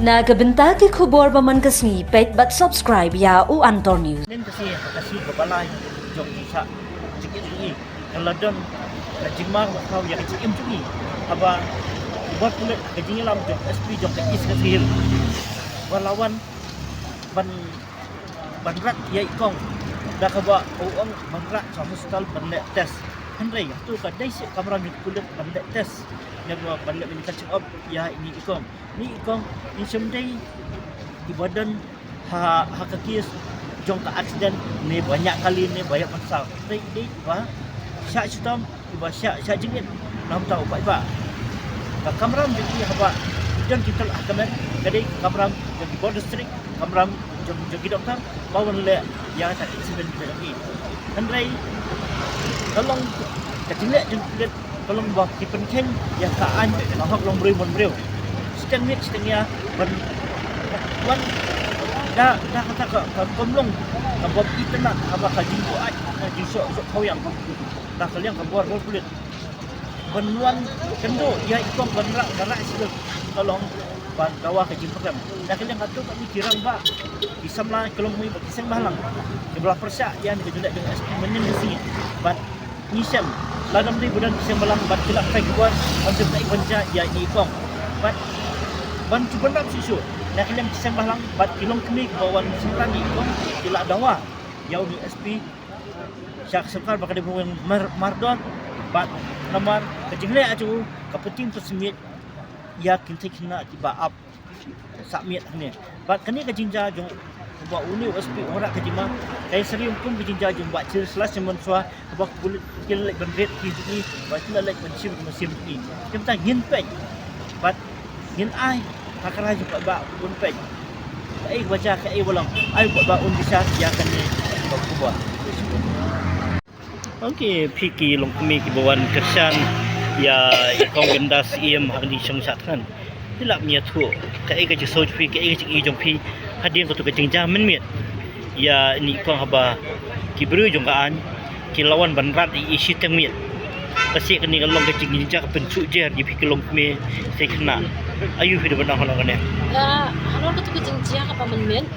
Nagabenta ki khubor baman kasni pet but subscribe ya u Antor News. Nên kasi babalay jong isa jigit ni kaladon na jimar makau ya kecil cumi apa buat kulit kecil lam jong SP jong is kecil walawan ban rat ya ikong dah kawa uang ban rat sama sekali ban lek test handai tu kadai si kamera ni kulit ban lek test yang ban lek ni kacau up ya ini ikong ni semdai di badan ha kaki jong ka accident ni banyak kali ni banyak pasal dei ba syak sitam ba syak jingit nam tahu ba kamera jadi apa dan kita akan kadai kamera jadi border district kamera jadi doktor bawa le yang tak accident lagi handai tolong kecilek jengkit tolong bawa ki penken ya kaan bahak long breu setengah ban dah kata ke komlong ke buat kita nak apa kaji buat kaji sok kau yang dah kalian ke buat kulit benuan kendo ya ikong berak sikit tolong ban kawah kaji program dah kalian kata kami kirang ba bisa lah kalau mau kisah balang ke belah persak yang dijelek dengan SP menin di sini ban nisam ladam di budan kisah balang ban kelak kai buat untuk naik penja ya ini ikong ban cuba nak susu nak kalian kisah balang bat kilong kemik bawan sempat ni ikong kelak dawa jauh ni SP syak sekar bakal dibuang mardon bat nomor kejingle acu kepenting persemit ya kinti kena tiba up submit ni bat kini kejinja jong buat uni SP orang kejima kai serium pun kejinja jong buat selas semon sua buat kulit kelek benret ni bat kelek mesin ni kita ngin pek bat ngin ai pakara juga ba pun pek ai baca ke ai walang ai buat ba un bisa ya kan ni buat okey piki long kami ki bawan kersan ya ikong gendas iem hang di song sat kan tilak mia thu ka ai ka ji soj pi ka ai ji jong pi hadien ko tu ka jingja men miet ya ni kong haba ki bru jong kaan ki lawan banrat isi teng miet kasi kani kalong ka jingja ka pencu jer ji pi kalong me se kena ayu fi de banang halong kan ya halor ko tu ka jingja ka pamenmen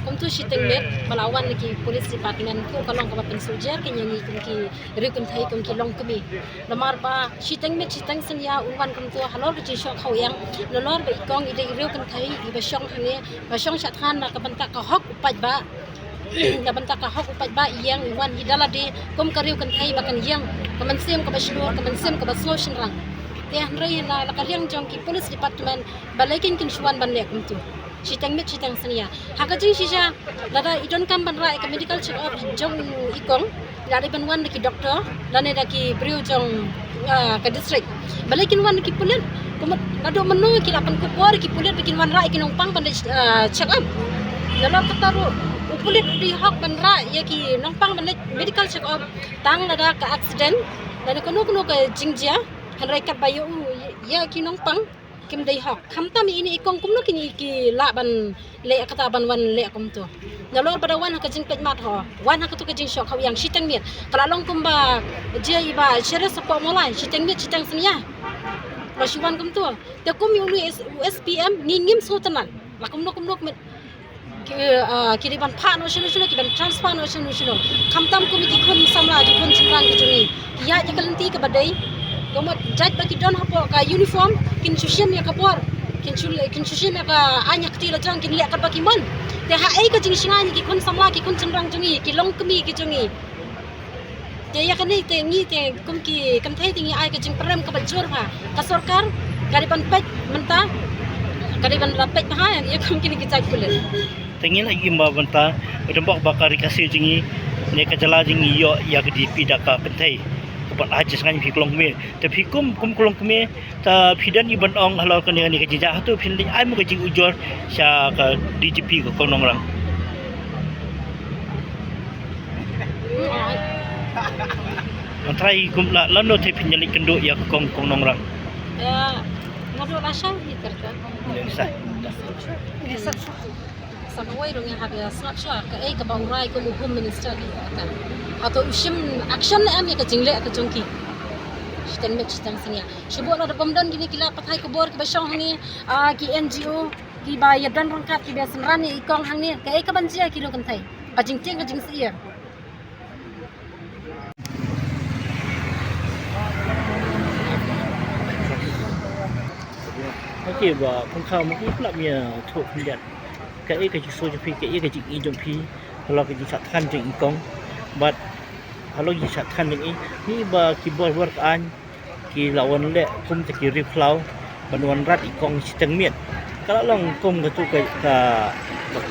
kum tu siteng met melawan lagi polis department ko kalong ka pencu jer ki nyangi kum ki rikun thai kum ki long kami lamar ba siteng met siteng senya unwan kum tu halor ka ji shok khau yang lolor ba ikong ide rikun thai i ba shong hane ba shong shat khan na ka banta ka hok upat ba na banta ka hok upat ba yang wan hidala de kum ka rikun thai ba kan yang kamansem ka bashlor kamansem ka baslo shinrang te hanrei na lakaliang jong ki police department balakin kin shwan ban le kum tu siteng met siteng senia hakajing sisa lada idon kam ban ra ka medical check up jong ikong lada ban wan ki doctor lane da ki brio jong ka district balakin wan ki pulen kum lado menu ki lapan ko por ki pulen bikin wan ra ki nong pang ban check up lalo kataru upulit di hak ban ra ya ki nong pang ban medical check up tang lada ka accident lane kono ka jingjia hanrai kat bayu ya ki nong pang kim dai hok khamta mi ini ikong kumno kini ki la ban le kata ban wan le kum tu nalor pada wan ka jing pet mat ho wan ka tu ka jing shok haw yang siteng miet kala long kumba je iba shere sapa molai siteng miet siteng senia rasiwan kum tu te kum yu SPM ngingim sultanan la kumno met ki ban pha no shinu ki ban transfer no shinu khamtam kum ki khum samla ki khum chimran ki juni ya je kalanti ka badai komot jaj bagi don hapo ka uniform kin sushim ya kapor kin sushim ya ka anyak ti la jang kin liak ka bagi mon te ha ai ka jing singa ni ki kun samla ki kun chenrang jungi ki long kemi ki jungi te ya kani te ngi te kum ki kam thai tingi ai ka jing prem ka bajur ha ka sarkar gari ban pet menta gari ban rapet ha ya kum kini ki jaj kulen tengin lagi imba banta dembak bakari kasih jingi ne ka jala jingi yo ya ke di pidaka kentai pat aja sangat fiklong me tapi kum kolong keme ta pidan iban ong halor kan ni kejija tu pilih ai mo kejing ujor sya ka DGP ko konong rang antrai kum la lano te pinjali kendo ya konong rang ya ngado rasa hitarkan bisa sama way dong yang habis snapshot ke ka baurai ko home minister ni kata atau usim action am ya ka jingle ka jongki Siteng met siteng senia. Syubuh lah pemdan gini kila pakai kubur ke basong ni ki NGO ki bayar dan rangkat ki biasa rani ikong hang ni kai ka banjia kilo kentai. Kajing ting kajing siir. Okey ba pun kau mungkin pula punya thuk lihat. Kai ka ji so ji kai ka ji i jom pi kalau ka ji sat kan jeng ikong. But kalau ji sat kan jeng ni ba ki bor work an ki lawan le kum te ki riflau banwan rat ikong siteng miet. Kalau long kum ka tu ka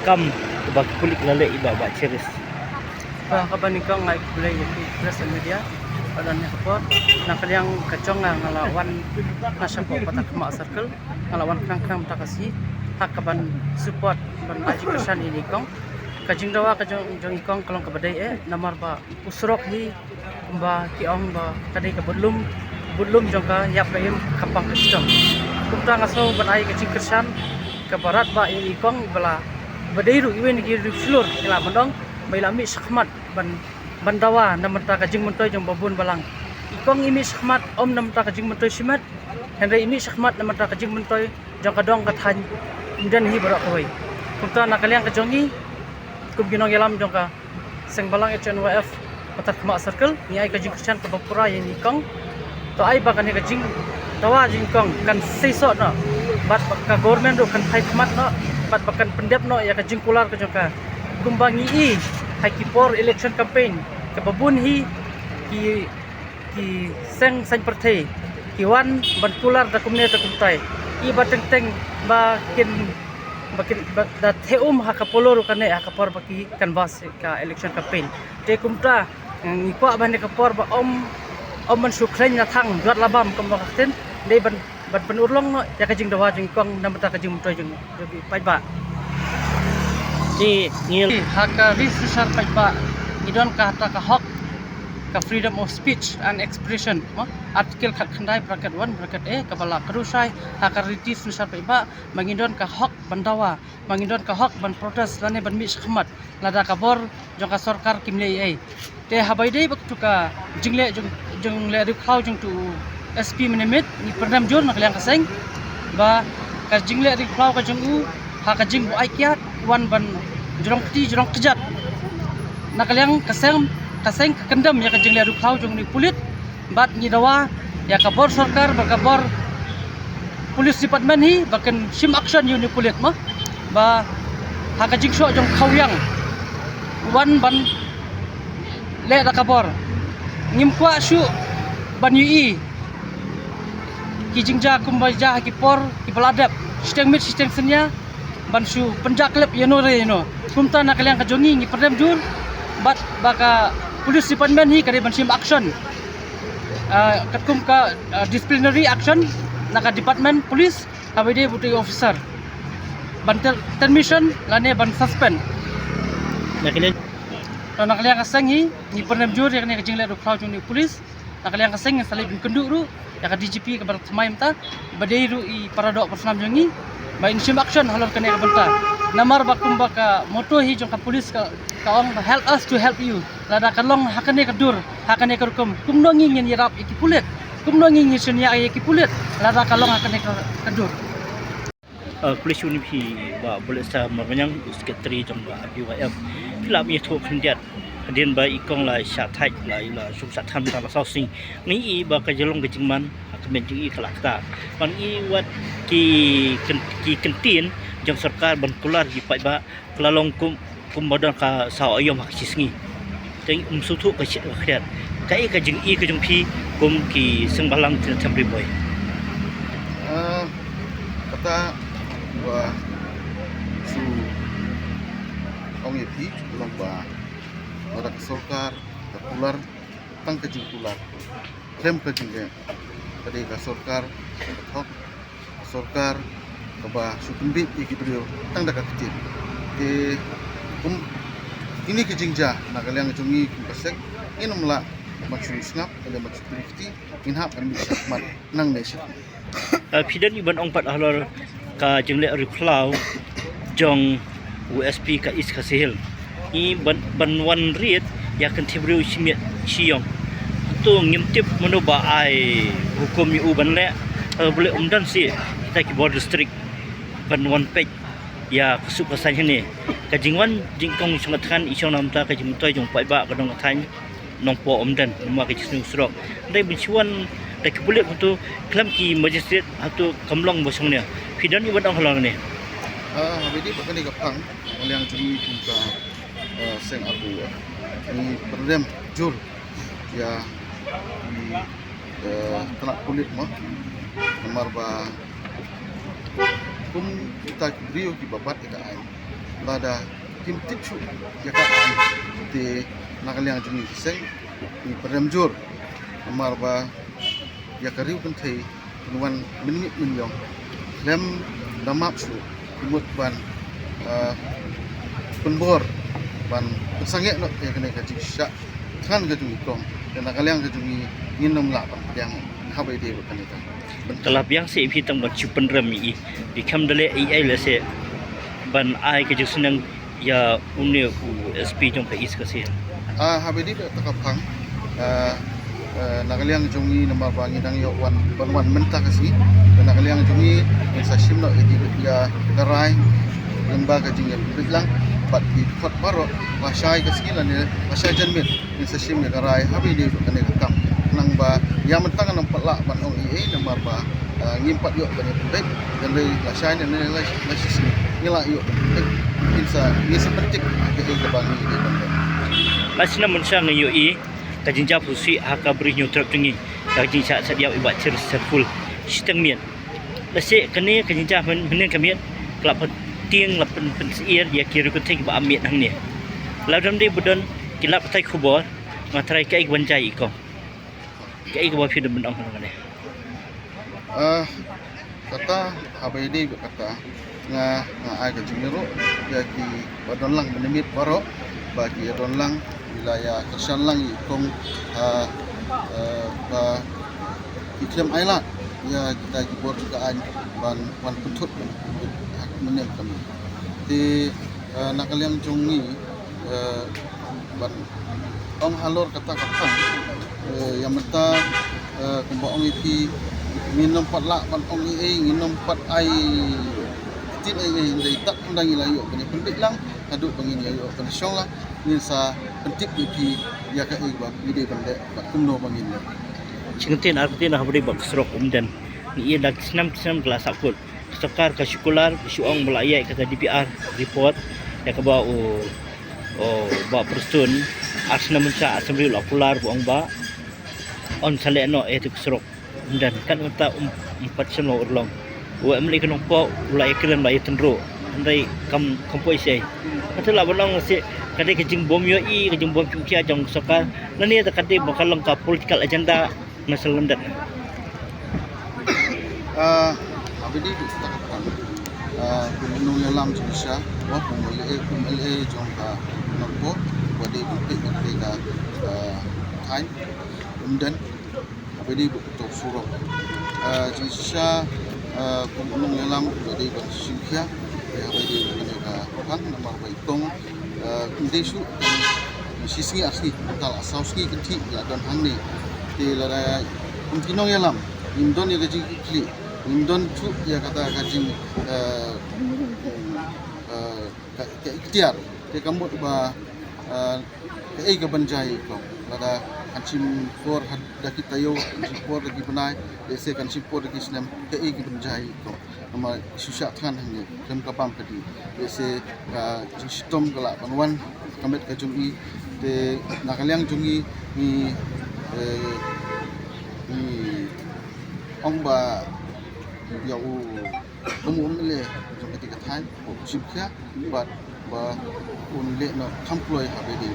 kam ba kulik lale iba ba ceris. Kaban ikong ngai kulai di press media pada ni kapor nak yang kacong ngalawan nasa ko patak ma circle ngalawan kang takasi hak kaban support ban baji kersan ini kong kajing dawa kajong jong ikong kalong kabadai namar ba usrok hi ba kiong ba kadai ka budlum jong ka yap kaim kapang kestom kumta ngaso ban ai kajing kersan ka barat ba ini ikong bala badai ru iwen gi ru flur kila mandong bailami sakmat bandawa namta kajing mentoy jong babun balang ikong imi sakmat om namta kajing mentoy simat henry imi sakmat namta kajing mentoy jong kadong kathan dan hi barak koi kumta nakaliang kajongi kum ginong yalam jong ka seng balang HNYF patat ma circle ni ai kajing kristian ka bapura yang ikong to ai ba kan kajing dawa jing kong kan seiso no bat ka government do kan thai khmat no bat bakan pendep no ya kajing kular ka jong ka kumbangi i hai kipor election campaign ke babun hi ki seng perthai ki wan ban kular da kumne da kumtai i bateng teng ba kin da theum ha kapolor kane ha kapor baki canvas ka election campaign te kumta ni kwa ban ka por ba om man sukren na thang jot labam kom ba ten de ban urlong no ya kajing dawa jing kong namta kajing mutoi jing pai ba Ni ngil hak research pai ba idon ka hata ka hak ka freedom of speech and expression artikel khat khandai bracket 1 bracket a kabala karusai hak ritis nusar pai ba mangidon ka hak bandawa mangidon ka hak ban protest lane ban mi khmat lada kabor jong ka sarkar kimle ai te habai dei bak tuka jingle jong le ri khau jong tu SP minimit ni perdam jor nak liang kaseng ba ka jingle ri khau ka jong u hak jing bu ai kiat wan ban jurong kejat nakaliang kaseng kendam ya kajing liadu kau jong ni pulit bat ni dawa ya kabor sarkar bakabor polis department hi bakan sim action yu ni pulit mah ba hakajing so jong kawyang wan ban le da kabor ngim kwa shu ban yu ki jingja kumbaja ki por ki baladap sistem senya ban shu penjak klep yenore no kumta nakaliang kajongi ngi perdam jur bat baka police department hi kare ban sim action katkum ka disciplinary action naka department police habide buti officer ban termission lane ban suspend nakaliang kaseng hi ngi perdam jur ya kane kajing le khau jung ni police nakaliang kaseng salib kenduk ru ya ka DGP ka bar thamai mta badai ru I paradok persnam jongi ba in sim action halor kane ka banta namar bakum baka moto hi jong ka police ka ong help us to help you lada kalong hakane kadur hakane karukum kumno ngingin yarap iki pulet kumno ngingin sunya ay iki pulet lada kalong hakane kadur police unifi ba boleh sa mabanyang sekretari jong ba BYF pila mi thuk khndiat din ba ikong la sha thai la suk sa tham ta sa sing ni ba ka jelong ke jingman kemen ji kelakta ban I wat ki kentin jong sarkar ban kular ji pai ba kelalong kum modal ka sa ayom hak sisngi teng sutu ka khiat kai ka jing I ka jong phi kum ki sengbalang chamri boy kata wa su ong yepi long ba ora sarkar ka kular tang ka jing kular rem ka jing tadi ka sarkar hok sarkar ka ba sukumbit ikibrio tang da ka kecil te ini kejingja nakaliang jungi kumpasek inomla maksud snap ada maksud 50 inhap kan bisa mat nang nation pidan iban ong pat halor ka jingle replau jong USP ka is ka sehil I ban wan riet ya kan tibriu chimiat chiong tu ngintip menuba ai hukum yu ban le boleh umdan si kita ki border district ban one page ya kusuk kasan ni kajingwan jingkong sungatkan isong namta kajing toy jong pai ba kadong than nong po umdan ma ka jisnu srok dai binchuan dai ki boleh tu klam ki magistrate atu kamlong bosongnya fidan yu ban halang ni Habis bukan ni kapang yang cumi kita seng abu ni perdem jur ya di tenak kulit mah nomor ba kita beriu di babat kita ai lada tim tipsu ya ka ai di nakal yang cumi seng di perdem jur nomor ba ya kariu kan thei nuan minit minyong lem damap su imut ban penbor ban sange no ya kena ka syak kan ka jung kong dan nakaliang ka jung nginom la ban yang habai de kan itu telah biang se phi tang ban chupan rami di kam dale ai la se ban ai ka jung senang ya unne u sp jong ka is ka se habai de ta ka phang nakaliang jung ni nomor bangi dang yo wan mentah ka si dan nakaliang jung ni sa sim no di ya karai lembaga jing ya bilang bat di khot baro wasai ka skill ni wasai janmit ni sa sim ya karai habi di kan ni kam nang ba yang mentang nang pelak ban ong ei nomor ba ngimpat yo ban baik dan le wasai ni la sim ni la yo insa ni seperti ke bangi di ban lasina mensang yo i kajinja pusi haka beri nyutrap tinggi kajin sa dia ibat cer serful sistem mian lase kene kajinja men kamian kelap tiang lapan pensier dia kira ku thik ba amit hang ni ladam de budon kilap thai khubor matrai kai wanjai ko kai ko fi de bendong hang ni kata habedi kata nga ai ka jumiro ya ki badon lang menimit baro bagi badon lang wilayah Kersan lang ikong ba iklim ailat ya kita gibor juga ban wan putut hak menem kami di nakaliang jungi ban ong halor kata kapang yang menta kumba ong ipi minum patla ban ong minum pat ai tin ai ndai tak undang ilayo bani pendek lang aduk bangin ayo kan syong lah ni sa pentip ipi ya ka igba ide bande ba kumno bangin cingtin artin habri bak srok umdan ni ia dak senam kelas akut sekar ka syukular syuong melayai kata DPR report ya ka ba ba perstun asna menca assembly okular buang ba on saleno etik srok umdan kan uta 4 urlong wa amli kan po ulai kren ba itendro andai kampoi sei atela bonong si kade kejing bom yo i kejing bom cukia jong sekar nani ta kade bakal lengkap political agenda nasional landat abedi tak kan gunung yalam Indonesia wa kumle jong ka nopo wadi bukit ka thai umdan abedi betul surok Indonesia gunung yalam wadi bersyukia ya abedi ka kan nomor baitong desu sisi asli tal asauski kenti la don hangni te la kuntinong yalam indon ya gaji kli indon tu ya kata gaji ke ikhtiar te kamut ba ke ga banjai ko lada kancim for had kita yo kancim for lagi benai dese kancim for lagi senam ke ga banjai ko nama susah kan hangni kem kapam kadi dese sistem kala panwan kamet ka jumi te nakaliang jumi ni ông bà dầu umle jong ketika thai sibkha ba un le no khamploi habe de